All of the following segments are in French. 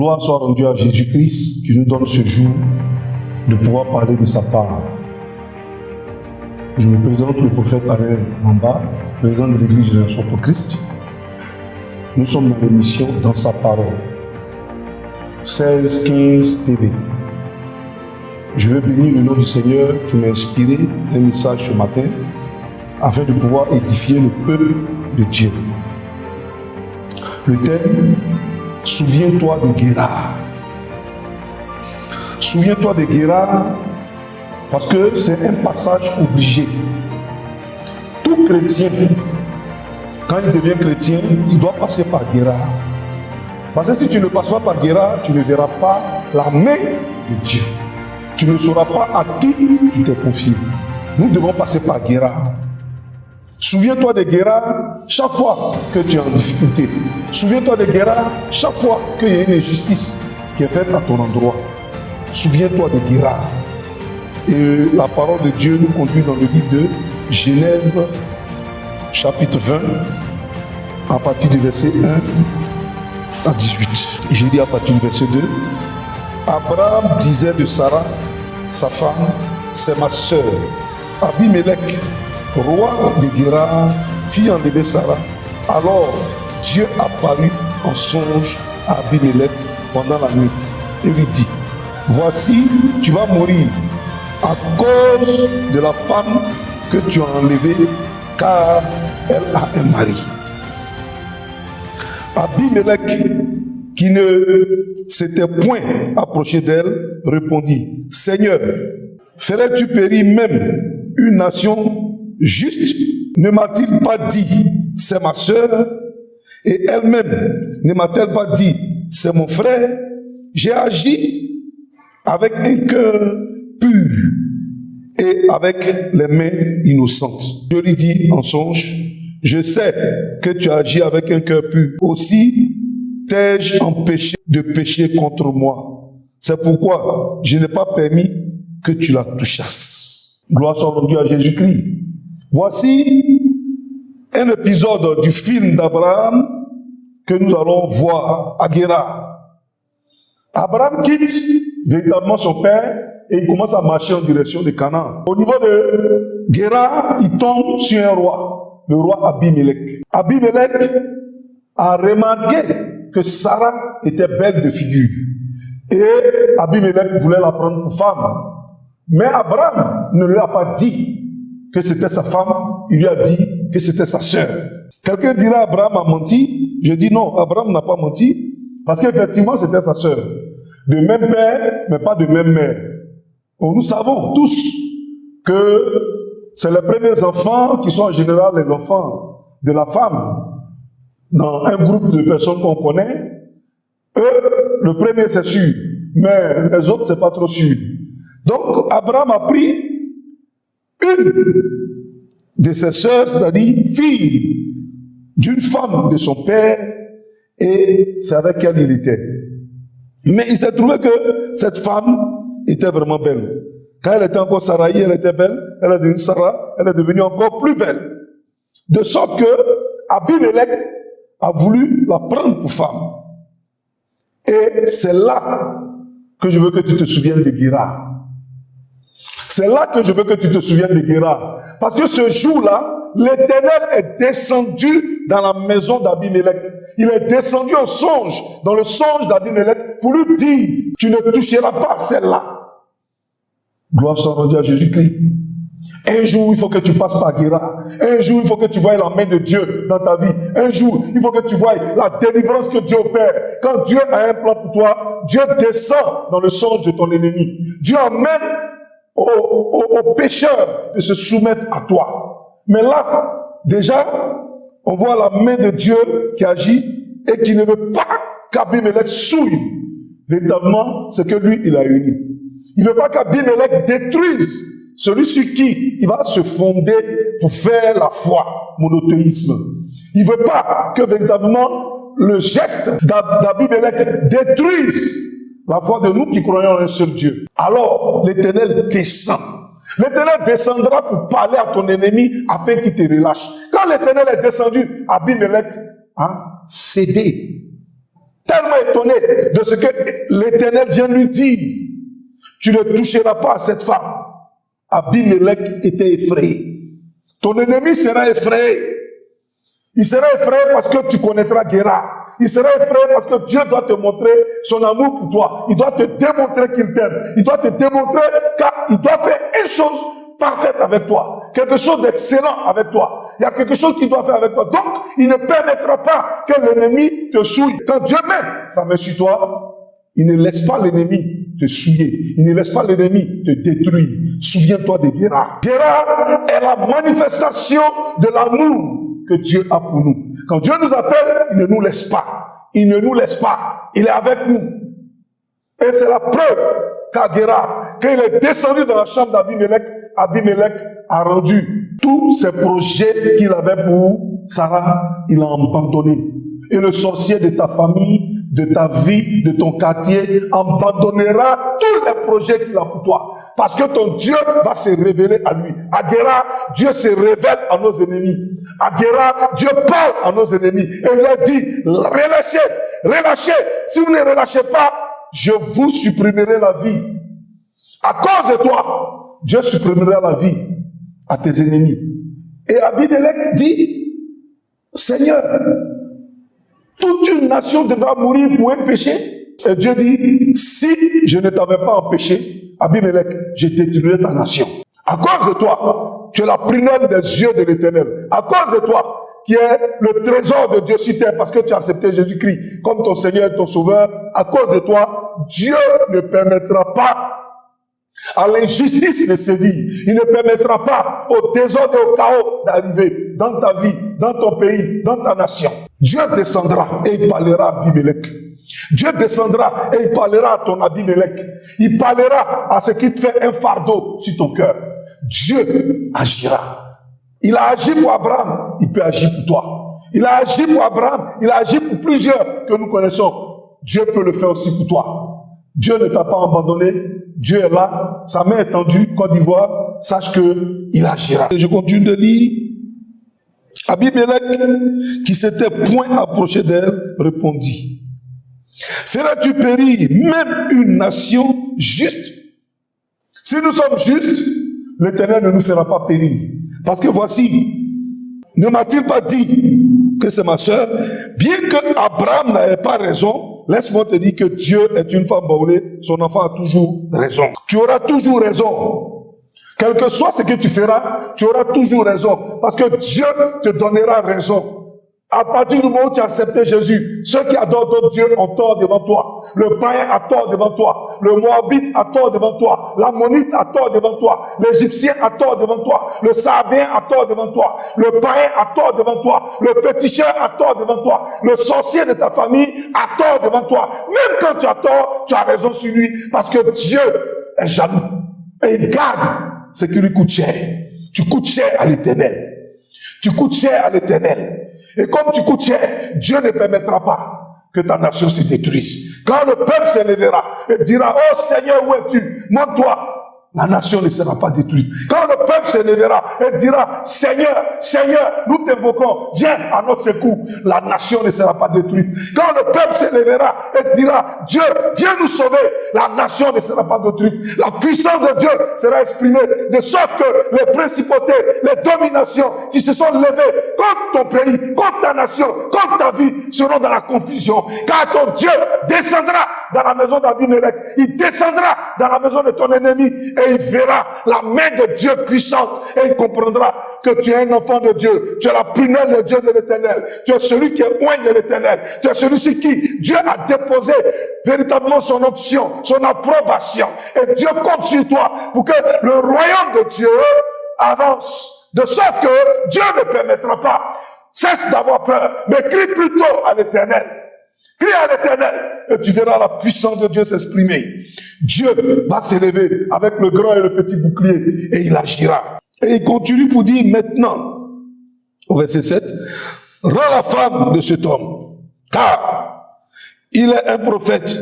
Gloire soit rendue à Jésus-Christ qui nous donne ce jour de pouvoir parler de sa part. Je me présente le prophète Alain Mamba, président de l'Église Génération pour Christ. Nous sommes dans l'émission Dans sa parole, 16-15 TV. Je veux bénir le nom du Seigneur qui m'a inspiré un message ce matin afin de pouvoir édifier le peuple de Dieu. Le thème, souviens-toi de Guérard. Souviens-toi de Guérard parce que c'est un passage obligé. Tout chrétien, quand il devient chrétien, il doit passer par Guérard. Parce que si tu ne passes pas par Guérard, tu ne verras pas la main de Dieu. Tu ne sauras pas à qui tu te confies. Nous devons passer par Guérard. Souviens-toi de Guérard chaque fois que tu es en difficulté. Souviens-toi de Guérard chaque fois qu'il y a une injustice qui est faite à ton endroit. Souviens-toi de Guérard. Et la parole de Dieu nous conduit dans le livre de Genèse, chapitre 20, à partir du verset 1 à 18. J'ai dit à partir du verset 2. Abraham disait de Sarah, sa femme, c'est ma sœur. Abimelech, roi de Guérard, fit enlever Sarah. Alors Dieu apparut en songe à Abimelech pendant la nuit et lui dit, voici, tu vas mourir à cause de la femme que tu as enlevée, car elle a un mari. Abimelech, qui ne s'était point approché d'elle, répondit, Seigneur, ferais-tu périr même une nation juste? Ne m'a-t-il pas dit, c'est ma sœur? Et elle-même, ne m'a-t-elle pas dit, c'est mon frère? J'ai agi avec un cœur pur et avec les mains innocentes. Je lui dis en songe, je sais que tu as agi avec un cœur pur. Aussi t'ai-je empêché de pécher contre moi. C'est pourquoi je n'ai pas permis que tu la touchasses. Gloire soit rendue à Jésus-Christ. Voici un épisode du film d'Abraham que nous allons voir à Guérard. Abraham quitte véritablement son père et il commence à marcher en direction de Canaan. Au niveau de Guérard, il tombe sur un roi, le roi Abimelech. Abimelech a remarqué que Sarah était belle de figure. Et Abimelech voulait la prendre pour femme. Mais Abraham ne lui a pas dit que c'était sa femme, il lui a dit que c'était sa sœur. Quelqu'un dira Abraham a menti. Je dis non, Abraham n'a pas menti, parce qu'effectivement c'était sa sœur. De même père, mais pas de même mère. Donc, nous savons tous que c'est les premiers enfants qui sont en général les enfants de la femme. Dans un groupe de personnes qu'on connaît, eux, le premier c'est sûr, mais les autres c'est pas trop sûr. Donc Abraham a pris une de ses sœurs, c'est-à-dire fille d'une femme de son père, et c'est avec elle il était. Mais il s'est trouvé que cette femme était vraiment belle. Quand elle était encore Sarai, elle était belle, elle est devenue Sarah, elle est devenue encore plus belle. De sorte que Abimelech a voulu la prendre pour femme. Et c'est là que je veux que tu te souviennes de Guérard. C'est là que je veux que tu te souviennes de Guérard. Parce que ce jour-là, l'Éternel est descendu dans la maison d'Abimelech. Il est descendu en songe, dans le songe d'Abimelech, pour lui dire, tu ne toucheras pas celle-là. Gloire soit rendue à Jésus-Christ. Un jour, il faut que tu passes par Guérard. Un jour, il faut que tu voies la main de Dieu dans ta vie. Un jour, il faut que tu voies la délivrance que Dieu opère. Quand Dieu a un plan pour toi, Dieu descend dans le songe de ton ennemi. Dieu emmène aux pécheurs de se soumettre à toi. Mais là, déjà, on voit la main de Dieu qui agit et qui ne veut pas qu'Abimelech souille véritablement ce que lui, il a uni. Il ne veut pas qu'Abimelech détruise celui sur qui il va se fonder pour faire la foi, monothéisme. Il ne veut pas que véritablement le geste d'Abimelech détruise la foi de nous qui croyons en un seul Dieu. Alors l'Éternel descend. L'Éternel descendra pour parler à ton ennemi afin qu'il te relâche. Quand l'Éternel est descendu, Abimelech a cédé. tellement étonné de ce que l'Éternel vient lui dire. Tu ne toucheras pas à cette femme. Abimelech était effrayé. Ton ennemi sera effrayé. Il sera effrayé parce que tu connaîtras Guérard. Il sera effrayé parce que Dieu doit te montrer son amour pour toi. Il doit te démontrer qu'il t'aime. Il doit te démontrer qu'il doit faire une chose parfaite avec toi. Quelque chose d'excellent avec toi. Il y a quelque chose qu'il doit faire avec toi. Donc, il ne permettra pas que l'ennemi te souille. Quand Dieu met sa main sur toi, il ne laisse pas l'ennemi te souiller. Il ne laisse pas l'ennemi te détruire. Souviens-toi de Guérard. Guérard est la manifestation de l'amour que Dieu a pour nous. Quand Dieu nous appelle, il ne nous laisse pas. Il ne nous laisse pas. Il est avec nous. Et c'est la preuve qu'à Guérard, quand il est descendu dans la chambre d'Abimelech, Abimelech a rendu tous ses projets qu'il avait pour Sarah, il a abandonné. Et le sorcier de ta famille, de ta vie, de ton quartier, abandonnera tous les projets qu'il a pour toi. Parce que ton Dieu va se révéler à lui. À Guérard, Dieu se révèle à nos ennemis. À Guérard, Dieu parle à nos ennemis. Et il leur dit, relâchez, relâchez. Si vous ne relâchez pas, je vous supprimerai la vie. À cause de toi, Dieu supprimera la vie à tes ennemis. Et Abimelech dit, Seigneur, toute une nation devra mourir pour un péché. Et Dieu dit, si je ne t'avais pas empêché, Abimelech, je détruirai ta nation. À cause de toi, tu es la prunelle des yeux de l'Éternel. À cause de toi, qui est le trésor de Dieu sur terre, parce que tu as accepté Jésus-Christ comme ton Seigneur et ton Sauveur, à cause de toi, Dieu ne permettra pas à l'injustice de sévir. Il ne permettra pas au désordre et au chaos d'arriver dans ta vie, dans ton pays, dans ta nation. Dieu descendra et il parlera à Abimelech. Dieu descendra et il parlera à ton Abimelech. Il parlera à ce qui te fait un fardeau sur ton cœur. Dieu agira. Il a agi pour Abraham, il peut agir pour toi. Il a agi pour Abraham, il a agi pour plusieurs que nous connaissons. Dieu peut le faire aussi pour toi. Dieu ne t'a pas abandonné. Dieu est là, sa main est tendue, Côte d'Ivoire, sache que il agira. Et je continue de lire. Abimelech, qui s'était point approché d'elle, répondit, feras-tu périr même une nation juste? Si nous sommes justes, l'Éternel ne nous fera pas périr. Parce que voici, ne m'a-t-il pas dit que c'est ma soeur, bien que Abraham n'avait pas raison, laisse-moi te dire que Dieu est une femme baoulée, son enfant a toujours raison. Tu auras toujours raison. Quel que soit ce que tu feras, tu auras toujours raison. Parce que Dieu te donnera raison. À partir du moment où tu as accepté Jésus, ceux qui adorent d'autres dieux ont tort devant toi. Le païen a tort devant toi. Le Moabite a tort devant toi. L'Ammonite a tort devant toi. L'Égyptien a tort devant toi. Le Sahabien a tort devant toi. Le païen a tort devant toi. Le féticheur a tort devant toi. Le sorcier de ta famille a tort devant toi. Même quand tu as tort, tu as raison sur lui. Parce que Dieu est jaloux. Et il garde ce qui lui coûte cher. Tu coûtes cher à l'Éternel. Tu coûtes cher à l'Éternel. Et comme tu coûtes cher, Dieu ne permettra pas que ta nation se détruise. Quand le peuple s'élèvera et dira, oh Seigneur, où es-tu? Montre-toi. La nation ne sera pas détruite. Quand le peuple s'élèvera et dira, Seigneur, Seigneur, nous t'invoquons, viens à notre secours, la nation ne sera pas détruite. Quand le peuple s'élèvera et dira, Dieu, viens nous sauver, la nation ne sera pas détruite. La puissance de Dieu sera exprimée, de sorte que les principautés, les dominations qui se sont levées contre ton pays, contre ta nation, contre ta vie, seront dans la confusion. Car ton Dieu descendra dans la maison d'Abimelech, il descendra dans la maison de ton ennemi, et il verra la main de Dieu puissante et il comprendra que tu es un enfant de Dieu. Tu es la prunelle de Dieu de l'Éternel. Tu es celui qui est loin de l'Éternel. Tu es celui sur qui Dieu a déposé véritablement son option, son approbation. Et Dieu compte sur toi pour que le royaume de Dieu avance. De sorte que Dieu ne permettra pas. Cesse d'avoir peur, mais crie plutôt à l'Éternel. Crie à l'Éternel et tu verras la puissance de Dieu s'exprimer. Dieu va s'élever avec le grand et le petit bouclier et il agira. Et il continue pour dire maintenant, au verset 7, rends la femme de cet homme, car il est un prophète.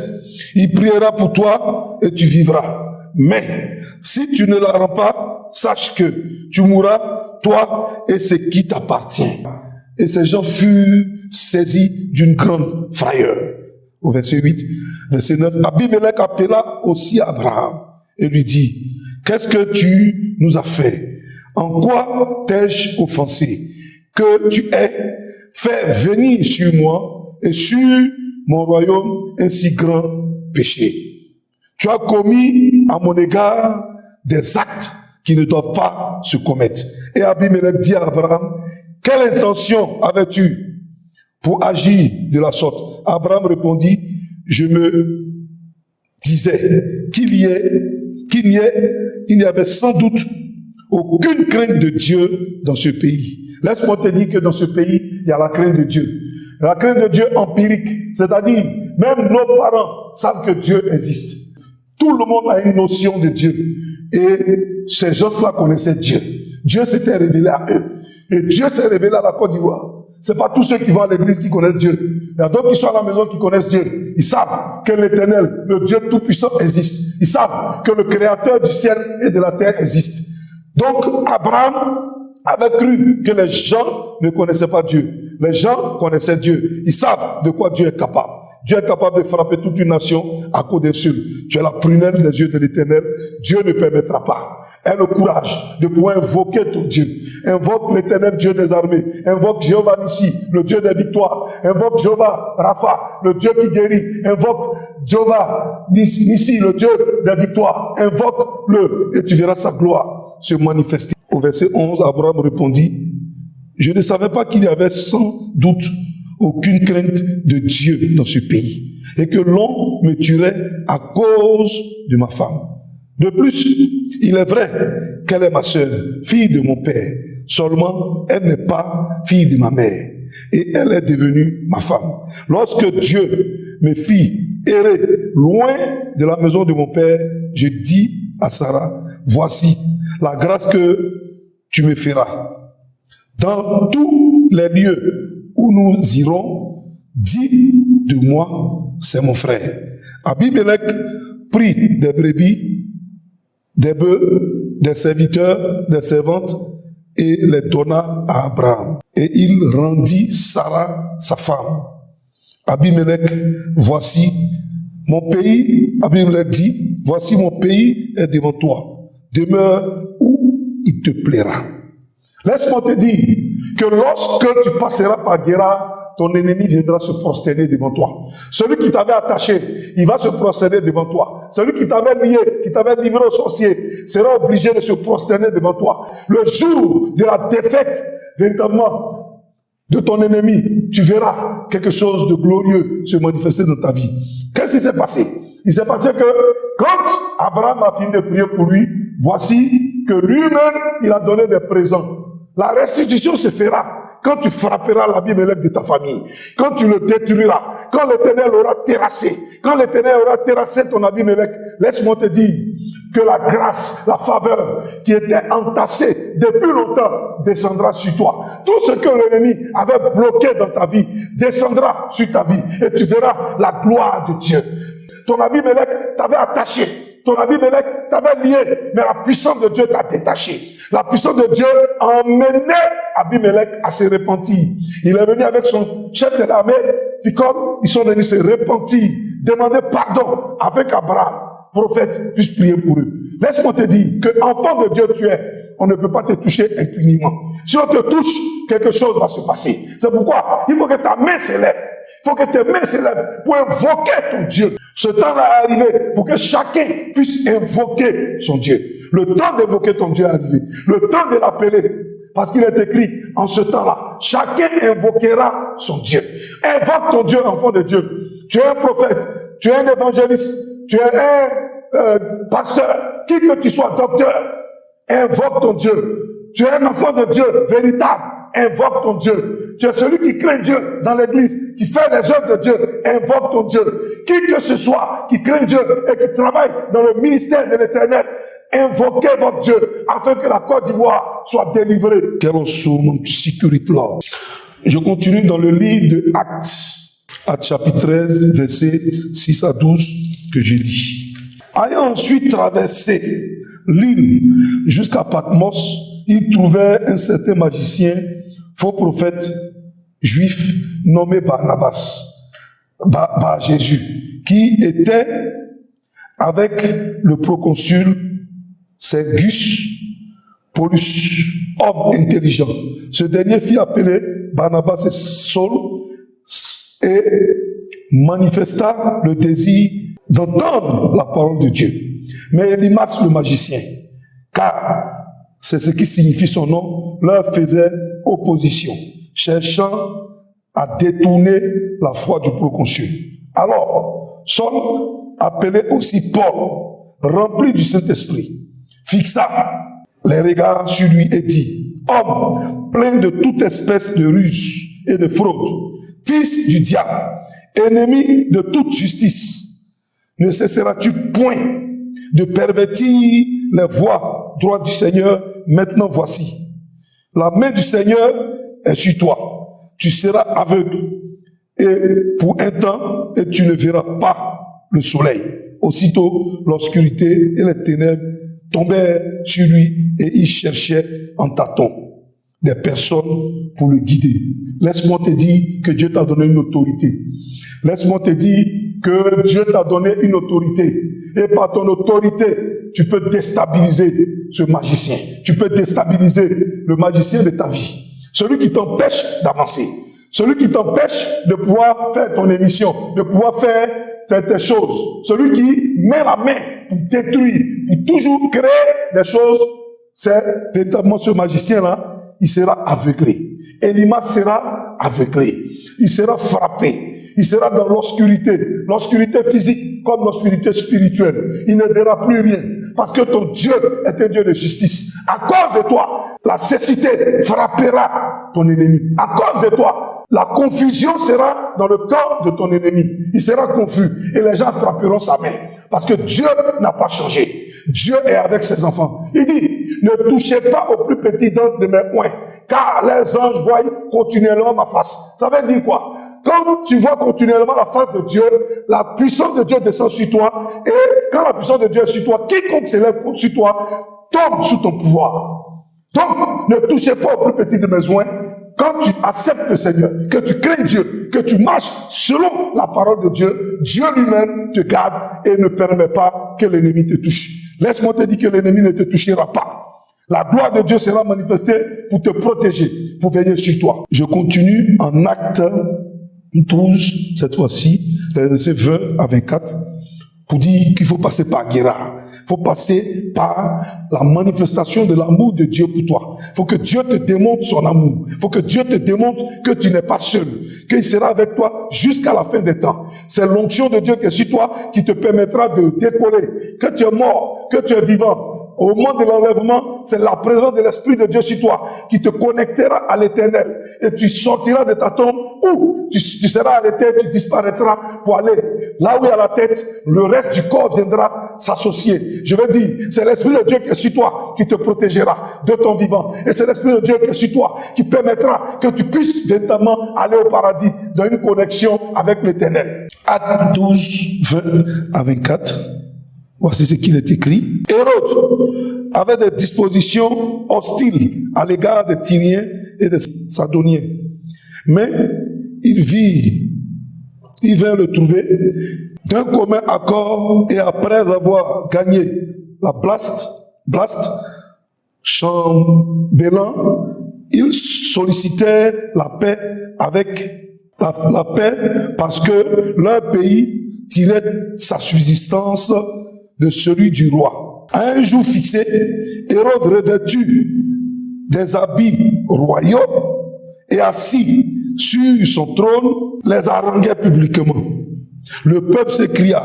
Il priera pour toi et tu vivras. Mais si tu ne la rends pas, sache que tu mourras, toi et ce qui t'appartient. Et ces gens furent saisis d'une grande frayeur. au verset 8, verset 9. Abimelech appela aussi Abraham et lui dit, qu'est-ce que tu nous as fait? En quoi t'ai-je offensé? Que tu aies fait venir sur moi et sur mon royaume un si grand péché. Tu as commis à mon égard des actes qui ne doivent pas se commettre. Et Abimelech dit à Abraham, quelle intention avais-tu pour agir de la sorte? Abraham répondit, je me disais qu'il n'y avait sans doute aucune crainte de Dieu dans ce pays. Laisse-moi te dire que dans ce pays, il y a la crainte de Dieu. La crainte de Dieu empirique, c'est-à-dire, même nos parents savent que Dieu existe. Tout le monde a une notion de Dieu. Et ces gens-là connaissaient Dieu. Dieu s'était révélé à eux. Et Dieu s'est révélé à la Côte d'Ivoire. C'est pas tous ceux qui vont à l'église qui connaissent Dieu. Il y a d'autres qui sont à la maison qui connaissent Dieu. Ils savent que l'Éternel, le Dieu Tout-Puissant existe. Ils savent que le Créateur du ciel et de la terre existe. Donc, Abraham avait cru que les gens ne connaissaient pas Dieu. Les gens connaissaient Dieu. Ils savent de quoi Dieu est capable. Dieu est capable de frapper toute une nation à coup d'un seul. Tu es la prunelle des yeux de l'Éternel. Dieu ne permettra pas. Aie le courage de pouvoir invoquer ton Dieu. Invoque l'Éternel Dieu des armées. Invoque Jéhovah Nissi, le Dieu des victoires. Invoque Jéhovah Rapha, le Dieu qui guérit. Invoque Jéhovah Nissi, le Dieu des victoires. Invoque-le et tu verras sa gloire se manifester. Au verset 11, Abraham répondit, je ne savais pas qu'il y avait sans doute aucune crainte de Dieu dans ce pays et que l'on me tuerait à cause de ma femme. De plus, il est vrai qu'elle est ma sœur, fille de mon père. Seulement, elle n'est pas fille de ma mère. Et elle est devenue ma femme. Lorsque Dieu me fit errer loin de la maison de mon père, je dis à Sarah, voici la grâce que tu me feras. Dans tous les lieux où nous irons, dis de moi, c'est mon frère. Abimelech prit des brebis, des bœufs, des serviteurs, des servantes, et les donna à Abraham. Et il rendit Sarah, sa femme. Abimelech, voici mon pays, Abimelech dit, voici mon pays est devant toi. Demeure où il te plaira. Laisse-moi te dire que lorsque tu passeras par Guéra, ton ennemi viendra se prosterner devant toi. Celui qui t'avait attaché, il va se prosterner devant toi. Celui qui t'avait lié, qui t'avait livré au sorcier, sera obligé de se prosterner devant toi. Le jour de la défaite, véritablement, de ton ennemi, tu verras quelque chose de glorieux se manifester dans ta vie. Qu'est-ce qui s'est passé? Il s'est passé que quand Abraham a fini de prier pour lui, voici que lui-même, il a donné des présents. La restitution se fera quand tu frapperas l'Abimelech de ta famille, quand tu le détruiras, quand l'Éternel aura terrassé, quand l'Éternel aura terrassé ton Abimelech, laisse-moi te dire que la grâce, la faveur qui était entassée depuis longtemps descendra sur toi. Tout ce que l'ennemi avait bloqué dans ta vie descendra sur ta vie et tu verras la gloire de Dieu. Ton Abimelech t'avait attaché. Ton Abimelech t'avait lié, mais la puissance de Dieu t'a détaché. La puissance de Dieu a emmené Abimelech à se repentir. Il est venu avec son chef de l'armée, puis comme ils sont venus se repentir, demander pardon avec Abraham, prophète, puisse prier pour eux. Laisse-moi te dire que enfant de Dieu tu es, on ne peut pas te toucher impuniment. Si on te touche, quelque chose va se passer. C'est pourquoi il faut que ta main s'élève. Il faut que tes mains s'élèvent pour invoquer ton Dieu. Ce temps-là est arrivé pour que chacun puisse invoquer son Dieu. Le temps d'invoquer ton Dieu est arrivé. Le temps de l'appeler. Parce qu'il est écrit, en ce temps-là, chacun invoquera son Dieu. Invoque ton Dieu, enfant de Dieu. Tu es un prophète, tu es un évangéliste, tu es un pasteur, qui que tu sois, docteur. Invoque ton Dieu. Tu es un enfant de Dieu véritable. Invoque ton Dieu. Tu es celui qui craint Dieu dans l'église, qui fait les œuvres de Dieu. Invoque ton Dieu. Qui que ce soit qui craint Dieu et qui travaille dans le ministère de l'Éternel, invoquez votre Dieu afin que la Côte d'Ivoire soit délivrée. Je continue dans le livre de Actes, Actes chapitre 13, versets 6 à 12 que j'ai dit. Ayant ensuite traversé l'île jusqu'à Patmos, il trouvait un certain magicien, faux prophète juif, nommé Barnabas, Bar-Jésus, qui était avec le proconsul Sergius Paulus, homme intelligent. Ce dernier fit appeler Barnabas et Saul et manifesta le désir d'entendre la parole de Dieu. Mais Élymas, le magicien, car c'est ce qui signifie son nom, leur faisait opposition, cherchant à détourner la foi du proconsul. Alors, Saul, appelé aussi Paul, rempli du Saint-Esprit, fixa les regards sur lui et dit: homme plein de toute espèce de ruse et de fraude, fils du diable, ennemi de toute justice, ne cesseras-tu point de pervertir les voies droites du Seigneur? Maintenant voici, la main du Seigneur est sur toi, tu seras aveugle et pour un temps et tu ne verras pas le soleil. Aussitôt l'obscurité et les ténèbres tombèrent sur lui et il cherchait en tâton des personnes pour le guider. Laisse-moi te dire que Dieu t'a donné une autorité. Laisse-moi te dire que Dieu t'a donné une autorité. Et par ton autorité, tu peux déstabiliser ce magicien. Tu peux déstabiliser le magicien de ta vie. Celui qui t'empêche d'avancer. Celui qui t'empêche de pouvoir faire ton émission, de pouvoir faire tes choses. Celui qui met la main pour détruire, pour toujours créer des choses, c'est véritablement ce magicien-là, il sera aveuglé. Élymas sera aveuglé. Il sera frappé. Il sera dans l'obscurité physique comme l'obscurité spirituelle. Il ne verra plus rien parce que ton Dieu est un Dieu de justice. À cause de toi, la cécité frappera ton ennemi. À cause de toi, la confusion sera dans le corps de ton ennemi. Il sera confus et les gens frapperont sa main parce que Dieu n'a pas changé. Dieu est avec ses enfants. Il dit, ne touchez pas au plus petit de mes poings, car les anges voient continuellement ma face. Ça veut dire quoi? Quand tu vois continuellement la face de Dieu, la puissance de Dieu descend sur toi, et quand la puissance de Dieu est sur toi, quiconque s'élève sur toi, tombe sous ton pouvoir. Donc, ne touchez pas au plus petit de mes soins. Quand tu acceptes le Seigneur, que tu crains Dieu, que tu marches selon la parole de Dieu, Dieu lui-même te garde et ne permet pas que l'ennemi te touche. Laisse-moi te dire que l'ennemi ne te touchera pas. La gloire de Dieu sera manifestée pour te protéger, pour venir sur toi. Je continue en Actes 12, cette fois-ci, versets 20 à 24, pour dire qu'il faut passer par Guérard. Il faut passer par la manifestation de l'amour de Dieu pour toi. Il faut que Dieu te démontre son amour. Il faut que Dieu te démontre que tu n'es pas seul, qu'il sera avec toi jusqu'à la fin des temps. C'est l'onction de Dieu qui est sur toi qui te permettra de décoller. Que tu es mort, que tu es vivant. Au moment de l'enlèvement, c'est la présence de l'Esprit de Dieu sur toi qui te connectera à l'Éternel. Et tu sortiras de ta tombe ou tu seras à l'éternel, tu disparaîtras pour aller là où il y a la tête. Le reste du corps viendra s'associer. Je veux dire, c'est l'Esprit de Dieu qui est sur toi qui te protégera de ton vivant. Et c'est l'Esprit de Dieu qui est sur toi qui permettra que tu puisses véritablement aller au paradis dans une connexion avec l'Éternel. Actes 12, 20 à 24. Voici ce qu'il est écrit. Hérode avait des dispositions hostiles à l'égard des Tyriens et des Sadoniens. Mais il vint le trouver d'un commun accord et après avoir gagné la Blast, chambellan, ils sollicitaient la paix avec la paix parce que leur pays tirait sa subsistance de celui du roi. À un jour fixé, Hérode revêtu des habits royaux et assis sur son trône, les haranguait publiquement. Le peuple s'écria,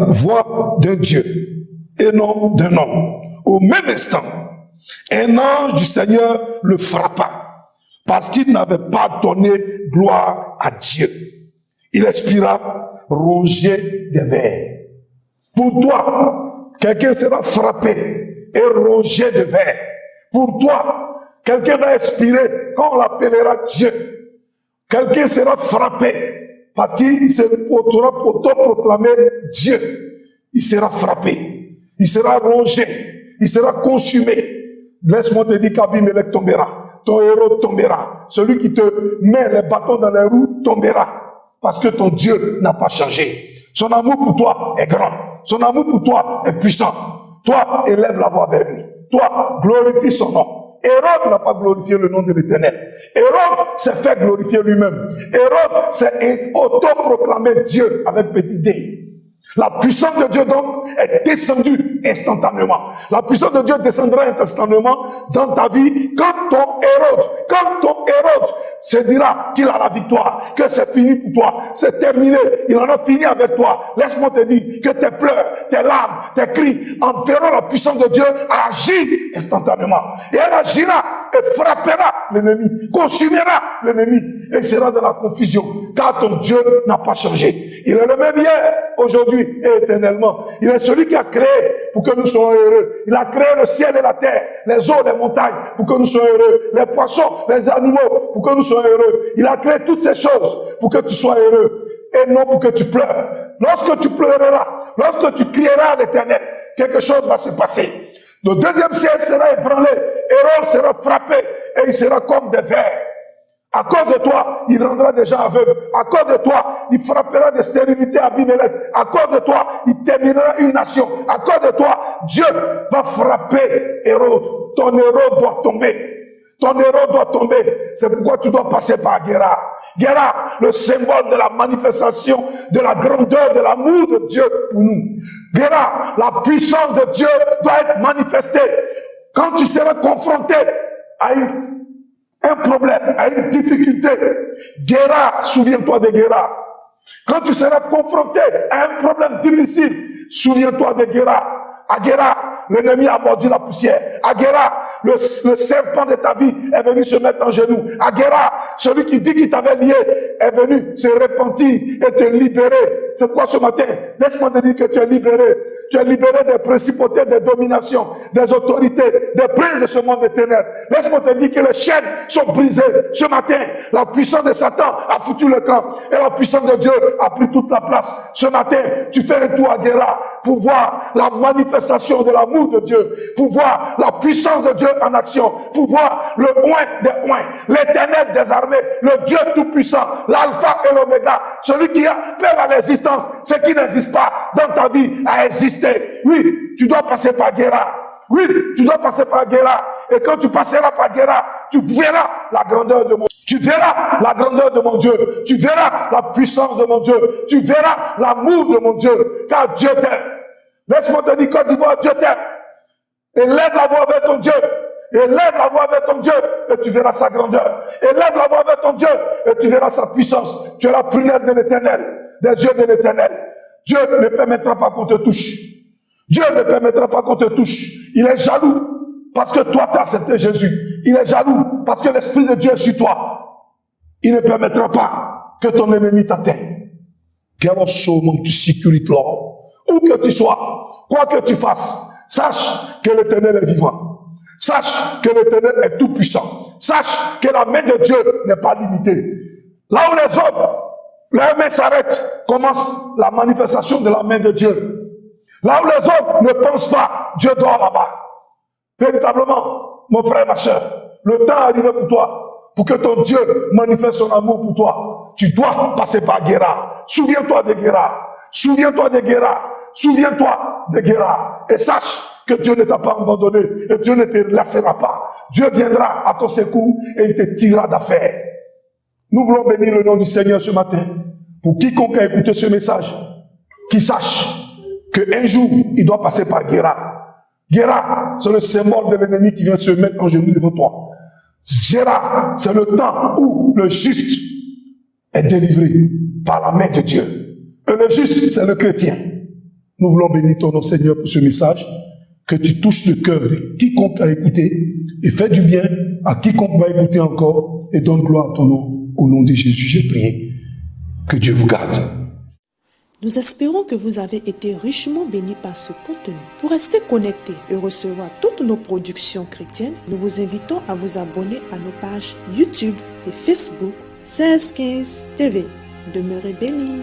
voix d'un Dieu et non d'un homme. Au même instant, un ange du Seigneur le frappa parce qu'il n'avait pas donné gloire à Dieu. Il expira rongé des vers. Pour toi, quelqu'un sera frappé et rongé de vers. Pour toi, quelqu'un va expirer quand on l'appellera Dieu. Quelqu'un sera frappé parce qu'il se portera pour proclamer Dieu. Il sera frappé, il sera rongé, il sera consumé. Laisse-moi te dire qu'Abimelech tombera. ton héros tombera. Celui qui te met les bâtons dans les roues tombera. Parce que ton Dieu n'a pas changé. Son amour pour toi est grand. Son amour pour toi est puissant. Toi, élève la voix vers lui. Toi, glorifie son nom. Hérode n'a pas glorifié le nom de l'Éternel. Hérode s'est fait glorifier lui-même. Hérode s'est autoproclamé Dieu avec petit d. La puissance de Dieu donc est descendue instantanément. La puissance de Dieu descendra instantanément dans ta vie quand ton Hérode se dira qu'il a la victoire, que c'est fini pour toi, c'est terminé, il en a fini avec toi. Laisse-moi te dire que tes pleurs, tes larmes, tes cris en feront la puissance de Dieu agir instantanément. Et elle agira et frappera l'ennemi, consumera l'ennemi et il sera dans la confusion car ton Dieu n'a pas changé. Il est le même hier, aujourd'hui et éternellement. Il est celui qui a créé pour que nous soyons heureux. Il a créé le ciel et la terre, les eaux, les montagnes pour que nous soyons heureux, les poissons, les animaux pour que nous soyons heureux. Il a créé toutes ces choses pour que tu sois heureux et non pour que tu pleures. Lorsque tu pleureras, lorsque tu crieras à l'Éternel, quelque chose va se passer. Le deuxième ciel sera ébranlé, Hérode sera frappé et il sera comme des vers. À cause de toi, il rendra des gens aveugles. À cause de toi, il frappera de stérilité à Abimelech. À cause de toi, il terminera une nation. À cause de toi, Dieu va frapper Hérode. Ton Hérode doit tomber. Ton Hérode doit tomber. C'est pourquoi tu dois passer par Guéra. Guéra, le symbole de la manifestation de la grandeur, de l'amour de Dieu pour nous. Guéra, la puissance de Dieu doit être manifestée. Quand tu seras confronté à un problème, à une difficulté, Guéra, souviens-toi de Guéra. Quand tu seras confronté à un problème difficile, souviens-toi de Guéra. À Guéra, l'ennemi a mordu la poussière. À Guéra, le serpent de ta vie est venu se mettre en genoux. À Guéra, celui qui dit qu'il t'avait lié est venu se repentir et te libérer. C'est quoi ce matin? Laisse-moi te dire que tu es libéré. Tu es libéré des principautés, des dominations, des autorités, des princes de ce monde des ténèbres. Laisse-moi te dire que les chaînes sont brisées. Ce matin, la puissance de Satan a foutu le camp et la puissance de Dieu a pris toute la place. Ce matin, tu fais un tour à Guéra pour voir la manifestation de l'amour de Dieu, pour voir la puissance de Dieu en action, pour voir le oint des oints, l'Éternel des armées, le Dieu tout-puissant, l'alpha et l'oméga, celui qui appelle à l'existence ce qui n'existe pas dans ta vie a existé. Oui, tu dois passer par Guéra. Oui, tu dois passer par Guéra. Et quand tu passeras par Guéra, tu verras la grandeur de mon Dieu. Tu verras la grandeur de mon Dieu. Tu verras la puissance de mon Dieu. Tu verras l'amour de mon Dieu. Car Dieu t'aime. Laisse-moi te dire, Côte d'Ivoire, Dieu t'aime. Élève la voix avec ton Dieu. Élève la voix avec ton Dieu et tu verras sa grandeur. Élève la voix avec ton Dieu et tu verras sa puissance. Tu es la prunelle de l'Éternel, des yeux de l'Éternel. Dieu ne permettra pas qu'on te touche. Dieu ne permettra pas qu'on te touche. Il est jaloux parce que toi tu as accepté Jésus. Il est jaloux parce que l'Esprit de Dieu est sur toi. Il ne permettra pas que ton ennemi t'atteigne. Quel moment tu sécurises là. Où que tu sois, quoi que tu fasses, sache que l'Éternel est vivant. Sache que l'Éternel est tout puissant. Sache que la main de Dieu n'est pas limitée. Là où les hommes, leur main s'arrête, commence la manifestation de la main de Dieu. Là où les hommes ne pensent pas, Dieu dort là-bas. Véritablement, mon frère, ma soeur, le temps est arrivé pour toi, pour que ton Dieu manifeste son amour pour toi. Tu dois passer par Guéra. Souviens-toi de Guéra. Souviens-toi de Guéra. Souviens-toi de Guéra. Et sache que Dieu ne t'a pas abandonné et Dieu ne te laissera pas. Dieu viendra à ton secours et il te tirera d'affaire. Nous voulons bénir le nom du Seigneur ce matin. Pour quiconque a écouté ce message, qu'il sache qu'un jour, il doit passer par Guéra. Guéra, c'est le symbole de l'ennemi qui vient se mettre en genoux devant toi. Guéra, c'est le temps où le juste est délivré par la main de Dieu. Et le juste, c'est le chrétien. Nous voulons bénir ton nom, Seigneur, pour ce message. Que tu touches le cœur de quiconque a écouté et fais du bien à quiconque va écouter encore et donne gloire à ton nom. Au nom de Jésus, j'ai prié. Que Dieu vous garde. Nous espérons que vous avez été richement bénis par ce contenu. Pour rester connecté et recevoir toutes nos productions chrétiennes, nous vous invitons à vous abonner à nos pages YouTube et Facebook 1615 TV. Demeurez bénis.